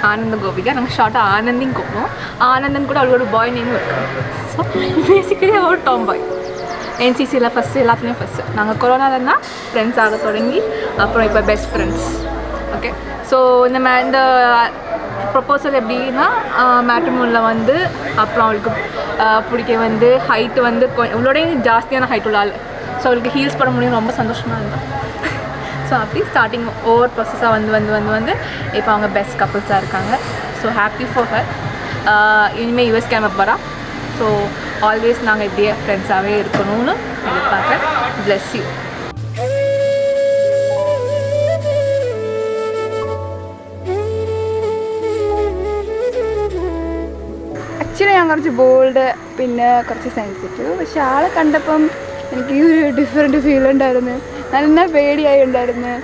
ആനന്ദ ഗോപിക. ഞങ്ങൾ ഷോർട്ട് ആനന്ദിയും പോകും. ആനന്ദൻ കൂടെ അവളോട് ബോയ് നെയിം വെക്കും. ஸோ பேசிக்கலி ஒரு டாம் பாய். என்சிசியில் ஃபஸ்ட்டு எல்லாத்துலேயும் ஃபஸ்ட்டு. நாங்கள் கொரோனாவில் தான் ஃப்ரெண்ட்ஸ் ஆக தொடங்கி அப்புறம் இப்போ பெஸ்ட் ஃப்ரெண்ட்ஸ். ஓகே, ஸோ இந்த ப்ரொப்போசல் எப்படின்னா மேட்ரிமோனியில் வந்து அப்புறம் அவளுக்கு பிடிக்க வந்து ஹைட்டு வந்து இவளோடய ஜாஸ்தியான ஹைட் உள்ள ஆள். ஸோ அவளுக்கு ஹீல்ஸ் பண்ண முடியும். ரொம்ப சந்தோஷமாக இருந்தோம். ஸோ அப்படி ஸ்டார்டிங் ஓவர் ப்ராசஸாக வந்து இப்போ அவங்க பெஸ்ட் கப்புள்ஸாக இருக்காங்க. So happy for her. இனிமேல் யூஎஸ் கிளம்ப போகிறா. ஸோ ஆல்வேஸ் நாங்கள் இப்படியே ஃப்ரெண்ட்ஸாகவே இருக்கணும்னு எதிர்பார்க்குறேன். Bless you. ആക്ച്വലി ഞാൻ കുറച്ച് ബോൾഡ് പിന്നെ കുറച്ച് സെൻസിറ്റീവ്. പക്ഷെ ആളെ കണ്ടപ്പം എനിക്ക് ഒരു ഡിഫറെൻറ്റ് ഫീൽ ഉണ്ടായിരുന്നു. നല്ല പേടിയായി ഉണ്ടായിരുന്നു.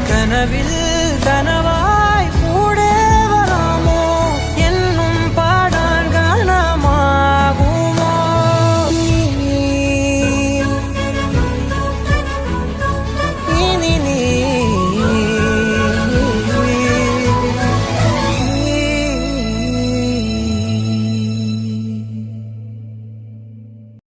கனவில் கன